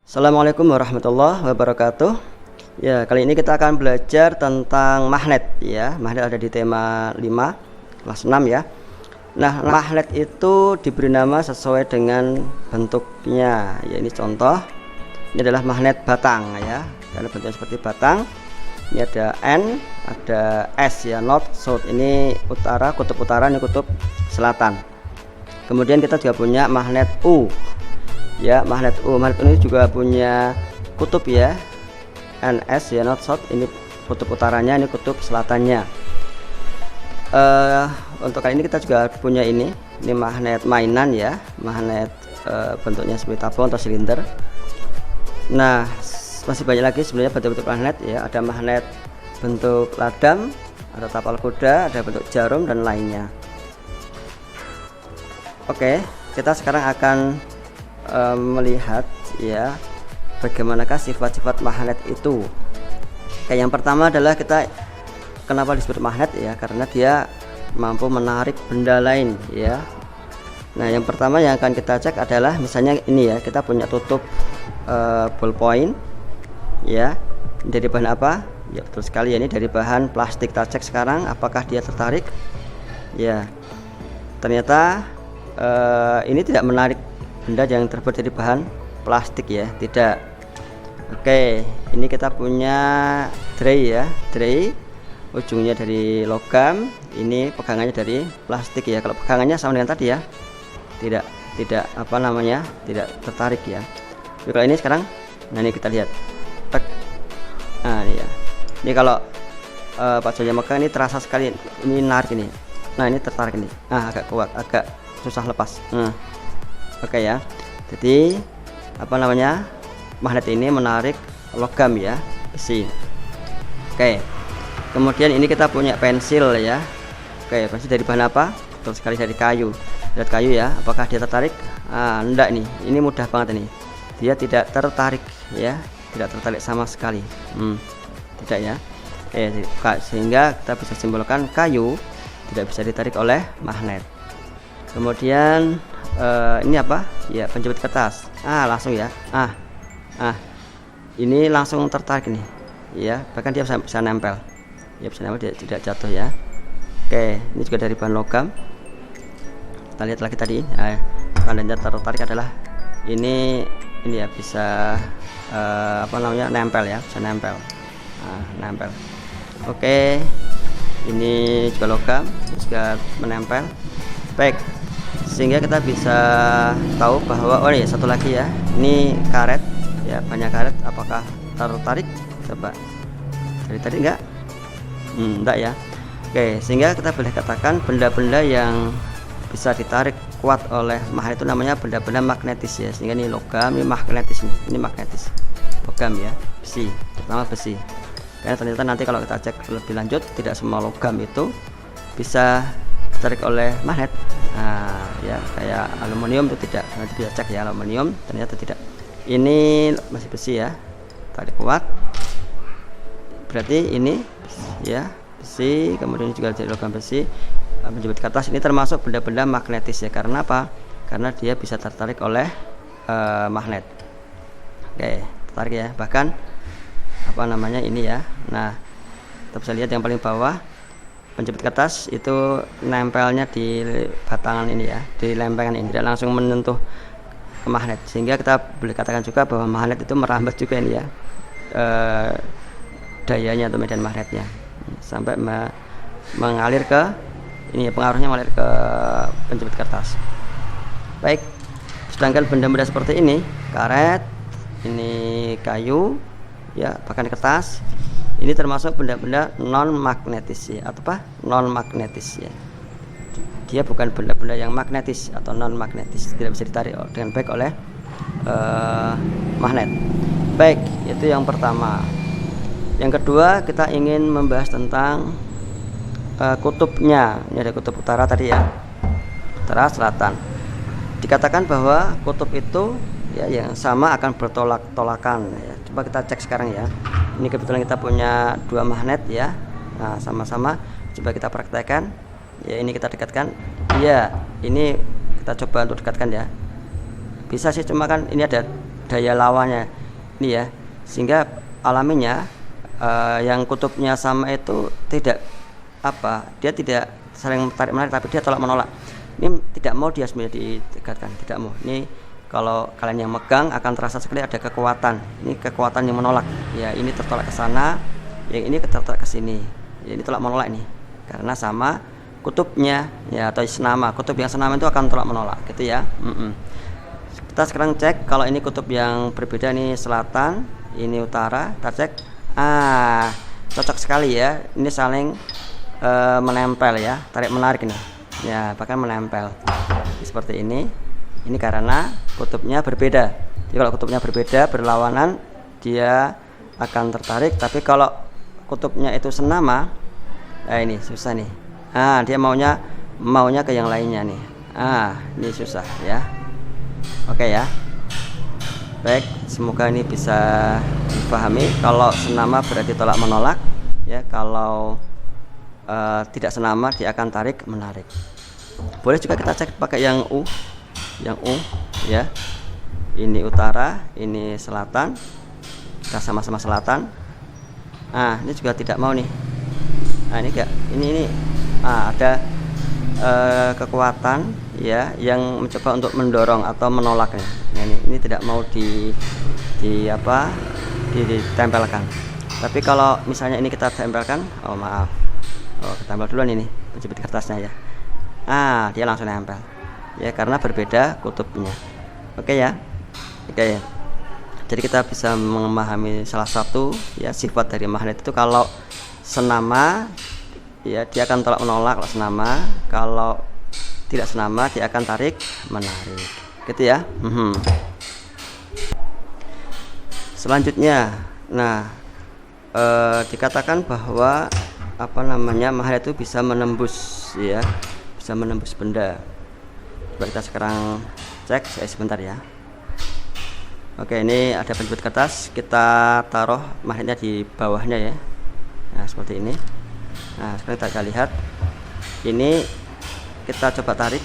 Assalamualaikum warahmatullahi wabarakatuh. Ya, kali ini kita akan belajar tentang magnet ya. Magnet ada di tema 5 kelas 6 ya. Nah, magnet itu diberi nama sesuai dengan bentuknya. Ya, ini contoh. Ini adalah magnet batang ya. Karena bentuknya seperti batang. Ini ada N, ada S ya, North, South. Ini utara, kutub utara, ini kutub selatan. Kemudian kita juga punya magnet U. Ya, magnet U. Magnet ini juga punya kutub ya, NS ya, North South. Ini kutub utaranya, ini kutub selatannya. Untuk kali ini kita juga punya ini magnet mainan ya, magnet bentuknya seperti tabung atau silinder. Nah, masih banyak lagi sebenarnya bentuk-bentuk magnet ya. Ada magnet bentuk ladam, ada tapal kuda, ada bentuk jarum dan lainnya. Oke, kita sekarang akan melihat ya bagaimanakah sifat-sifat magnet itu. Yang pertama adalah kita kenapa disebut magnet ya, karena dia mampu menarik benda lain ya. Nah, yang pertama yang akan kita cek adalah misalnya ini ya, kita punya tutup ballpoint ya, dari bahan apa ya, betul sekali ya, ini dari bahan plastik. Kita cek sekarang apakah dia tertarik ya. Ternyata ini tidak menarik benda yang terbuat dari bahan plastik ya, tidak. Oke, ini kita punya tray ya, tray ujungnya dari logam, ini pegangannya dari plastik ya. Kalau pegangannya sama dengan tadi ya, tidak apa namanya, tidak tertarik ya. Jadi kalau ini sekarang, nah ini kita lihat, tek. Nah ini ya, ini kalau Pak Jaya megang ini terasa sekali, ini narik ini. Nah ini tertarik ini, agak kuat, agak susah lepas. Oke ya, jadi apa namanya, magnet ini menarik logam ya, besi. Oke, kemudian ini kita punya pensil ya. Oke, pensil dari bahan apa? Betul sekali, dari kayu. Lihat kayu ya, apakah dia tertarik? Enggak nih, ini mudah banget ini, dia tidak tertarik ya, tidak tertarik sama sekali. Tidak ya. Oke, sehingga kita bisa simpulkan kayu tidak bisa ditarik oleh magnet. Kemudian ini apa ya, penjepit kertas. Langsung ya, ini langsung tertarik nih ya, bahkan dia bisa nempel ya, bisa nempel, dia tidak jatuh ya. Oke, ini juga dari bahan logam. Kita lihat lagi tadi, tandanya tertarik adalah ini ya, bisa apa namanya, nempel ya, bisa nempel. Nempel. Oke, ini juga logam, juga menempel. Baik, sehingga kita bisa tahu bahwa oh ya, satu lagi ya, ini karet ya, banyak karet, apakah tertarik? Coba dari tadi enggak ya. Oke, sehingga kita boleh katakan benda-benda yang bisa ditarik kuat oleh magnet itu namanya benda-benda magnetis ya. Sehingga ini logam, ini magnetis, ini magnetis, logam ya, besi, terutama besi. Karena ternyata nanti kalau kita cek lebih lanjut, tidak semua logam itu bisa ditarik oleh magnet. Ya, kayak aluminium itu tidak. Nanti bisa cek ya, aluminium ternyata tidak. Ini masih besi ya, tarik kuat, berarti ini ya besi. Kemudian juga dari logam besi. Penjepit kertas ini termasuk benda-benda magnetis ya. Karena apa? Karena dia bisa tertarik oleh magnet. Oke, tertarik ya, bahkan apa namanya ini ya. Nah, kita bisa lihat yang paling bawah, penjepit kertas itu nempelnya di batangan ini ya, di lempengan ini, tidak langsung menyentuh ke magnet. Sehingga kita boleh katakan juga bahwa magnet itu merambat juga ini ya, dayanya atau medan magnetnya, sampai mengalir ke ini, pengaruhnya mengalir ke penjepit kertas. Baik, sedangkan benda-benda seperti ini, karet, ini kayu ya, bahkan kertas, ini termasuk benda-benda non magnetis ya, atau apa, non magnetis ya. Dia bukan benda-benda yang magnetis atau non magnetis, tidak bisa ditarik dengan baik oleh magnet. Baik, itu yang pertama. Yang kedua, kita ingin membahas tentang kutubnya. Ini ada kutub utara tadi ya, utara, selatan. Dikatakan bahwa kutub itu ya yang sama akan bertolak-tolakan ya. Coba kita cek sekarang ya. Ini kebetulan kita punya dua magnet ya. Nah, sama-sama coba kita praktekkan ya. Ini kita dekatkan ya, ini kita coba untuk dekatkan ya. Bisa sih, cuma kan ini ada daya lawannya. ini ya, sehingga alaminya yang kutubnya sama itu tidak dia tidak saling tarik menarik, tapi dia tolak menolak. Ini tidak mau dia sebenarnya ditegakkan, tidak mau. Ini kalau kalian yang megang akan terasa sekali ada kekuatan. Ini kekuatan yang menolak. Ya, ini tertolak ke sana, yang ini tertolak ke sini. Ya, ini tolak menolak ini. Karena sama kutubnya ya, atau senama. Kutub yang senama itu akan tolak menolak, gitu ya. Kita sekarang cek kalau ini kutub yang berbeda, nih selatan, ini utara. Kita cek. Cocok sekali ya. Ini saling menempel ya, tarik menarik nih. Ya, bahkan menempel seperti ini. Ini karena kutubnya berbeda. Jadi kalau kutubnya berbeda, berlawanan, dia akan tertarik. Tapi kalau kutubnya itu senama, ini susah nih. Dia maunya ke yang lainnya nih. Ini susah ya. Oke ya. Baik, semoga ini bisa dipahami. Kalau senama berarti tolak menolak ya. Kalau tidak senama dia akan tarik menarik. Boleh juga kita cek pakai yang U ya. Ini utara, ini selatan. Kita sama-sama selatan. Ini juga tidak mau nih. Ini enggak. Ini ada kekuatan ya yang mencoba untuk mendorong atau menolaknya. Nah, ini tidak mau ditempelkan. Tapi kalau misalnya ini kita tempelkan, kita tempel duluan ini penjepit kertasnya ya. Dia langsung nempel ya, karena berbeda kutubnya. Oke ya. Jadi kita bisa memahami salah satu ya sifat dari magnet itu. Kalau senama ya dia akan tolak menolak kalau senama. Kalau tidak senama dia akan tarik menarik, gitu ya. Selanjutnya, dikatakan bahwa magnet itu bisa menembus ya, bisa menembus benda. Coba kita sekarang cek sebentar ya. Oke, ini ada penjepit kertas, kita taruh magnetnya di bawahnya ya. Seperti ini. Sekarang kita lihat. Ini kita coba tarik.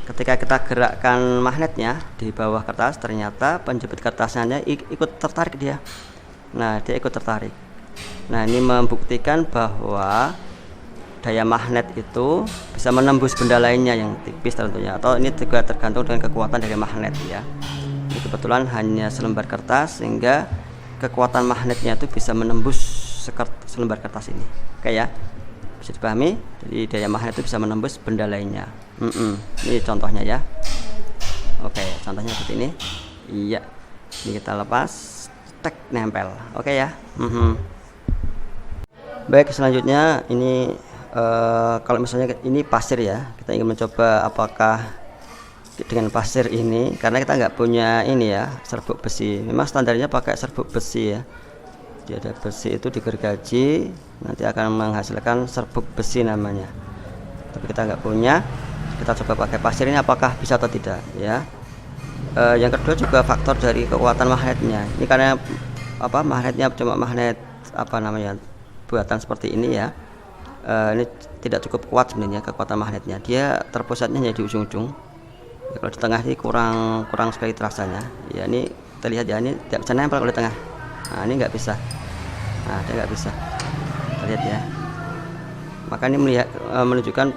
Ketika kita gerakkan magnetnya di bawah kertas, ternyata penjepit kertasnya ikut tertarik dia. Dia ikut tertarik. Ini membuktikan bahwa daya magnet itu bisa menembus benda lainnya yang tipis tentunya, atau ini juga tergantung dengan kekuatan dari magnet ya. Ini kebetulan hanya selembar kertas, sehingga kekuatan magnetnya itu bisa menembus selembar kertas ini. Oke ya, bisa dipahami. Jadi daya magnet itu bisa menembus benda lainnya. Ini contohnya ya. Oke, contohnya seperti ini. Iya, ini kita lepas, nempel. Oke ya. Baik, selanjutnya ini kalau misalnya ini pasir ya, kita ingin mencoba apakah dengan pasir ini, karena kita nggak punya ini ya, serbuk besi. Memang standarnya pakai serbuk besi ya. Jadi ada besi itu digergaji, nanti akan menghasilkan serbuk besi namanya. Tapi kita nggak punya, kita coba pakai pasir ini apakah bisa atau tidak ya. Yang kedua juga faktor dari kekuatan magnetnya. Ini karena magnetnya cuma magnet buatan seperti ini ya. Ini tidak cukup kuat sebenarnya kekuatan magnetnya. Dia terpusatnya hanya di ujung-ujung. Ya, kalau di tengah ini kurang sekali terasanya. Ya, ini kita lihat ya, ini tidak bisa nempel kalau di tengah. Ini nggak bisa. Dia nggak bisa. Kita lihat ya. Maka ini menunjukkan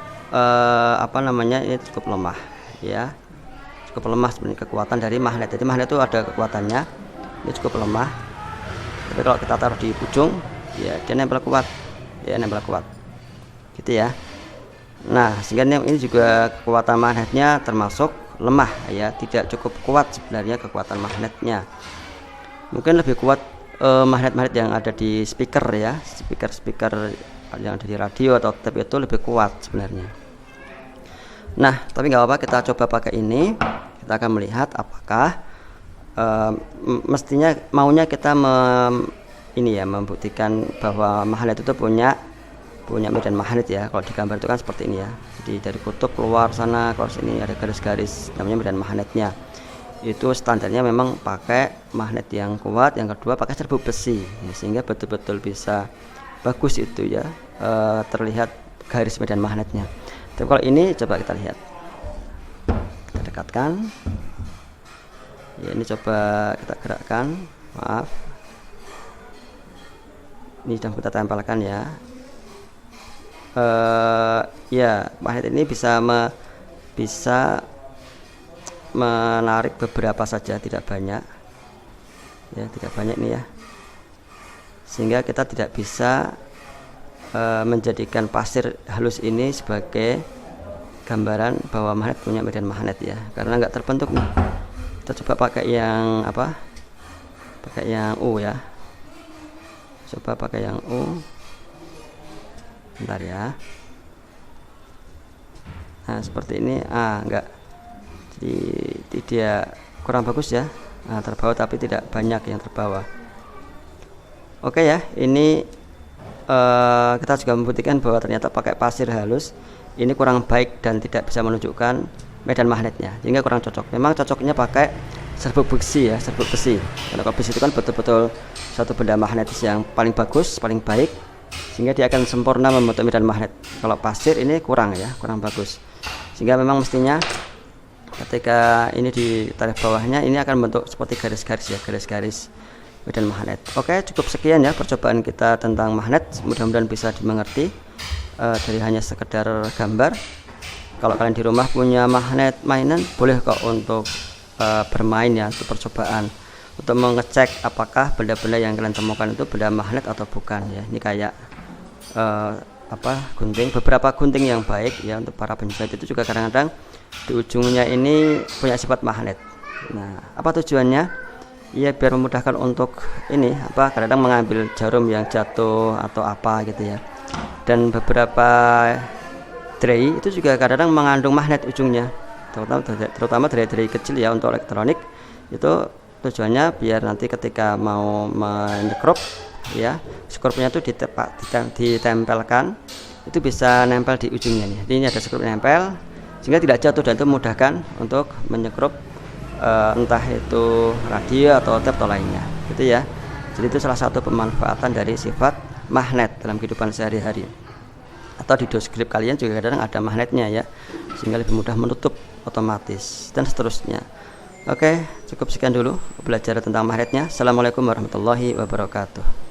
ini cukup lemah ya. Cukup lemah sebenarnya kekuatan dari magnet. Jadi magnet itu ada kekuatannya. Ini cukup lemah. Tapi kalau kita taruh di ujung, ya dia nempel kuat. Ya, nempel kuat. Gitu ya. Sehingga ini juga kekuatan magnetnya termasuk lemah ya, tidak cukup kuat sebenarnya kekuatan magnetnya. Mungkin lebih kuat magnet-magnet yang ada di speaker ya, speaker yang ada di radio atau tape itu lebih kuat sebenarnya. Tapi nggak apa-apa, kita coba pakai ini. Kita akan melihat apakah mestinya maunya kita membuktikan bahwa magnet itu punya medan magnet ya. Kalau di gambar itu kan seperti ini ya. Jadi dari kutub keluar sana, keluar sini ada garis-garis, namanya medan magnetnya. Itu standarnya memang pakai magnet yang kuat. Yang kedua pakai serbuk besi ya, sehingga betul-betul bisa bagus itu ya, terlihat garis medan magnetnya. Tapi kalau ini coba kita lihat, kita dekatkan ya. Ini coba kita gerakkan, maaf, ini sudah kita tempelkan ya. Ya, magnet ini bisa menarik beberapa saja, tidak banyak ya, tidak banyak nih ya, sehingga kita tidak bisa menjadikan pasir halus ini sebagai gambaran bahwa magnet punya medan magnet ya, karena nggak terbentuk nih. Kita coba pakai yang apa, pakai yang U ya, coba pakai yang U, bentar ya. Nah seperti ini, enggak, jadi tidak, kurang bagus ya. Nah, terbawa tapi tidak banyak yang terbawa. Oke ya, ini kita juga membuktikan bahwa ternyata pakai pasir halus ini kurang baik dan tidak bisa menunjukkan medan magnetnya, sehingga kurang cocok. Memang cocoknya pakai serbuk besi ya, serbuk besi. Karena besi itu kan betul-betul satu benda magnetis yang paling bagus, paling baik, sehingga dia akan sempurna membentuk medan magnet. Kalau pasir ini kurang ya, kurang bagus, sehingga memang mestinya ketika ini ditarik bawahnya ini akan membentuk seperti garis-garis ya, garis-garis medan magnet. Oke, cukup sekian ya percobaan kita tentang magnet. Mudah-mudahan bisa dimengerti dari hanya sekedar gambar. Kalau kalian di rumah punya magnet mainan, boleh kok untuk bermain ya, untuk percobaan, untuk mengecek apakah benda-benda yang kalian temukan itu benda magnet atau bukan ya. Ini kayak gunting, beberapa gunting yang baik ya untuk para penjahit itu juga kadang-kadang di ujungnya ini punya sifat magnet. Nah, apa tujuannya? Ya biar memudahkan untuk ini kadang-kadang mengambil jarum yang jatuh atau apa gitu ya. Dan beberapa tray itu juga kadang-kadang mengandung magnet ujungnya, terutama tray-tray kecil ya untuk elektronik. Itu tujuannya biar nanti ketika mau menyekrup ya, skrupnya itu ditempelkan, itu bisa nempel di ujungnya nih. Jadi ini ada skrup nempel sehingga tidak jatuh, dan itu memudahkan untuk menyekrup entah itu radio atau tap atau lainnya gitu ya. Jadi itu salah satu pemanfaatan dari sifat magnet dalam kehidupan sehari-hari. Atau di doskrip kalian juga kadang ada magnetnya ya, sehingga lebih mudah menutup otomatis dan seterusnya. Oke, cukup sekian dulu belajar tentang magnetnya. Assalamualaikum warahmatullahi wabarakatuh.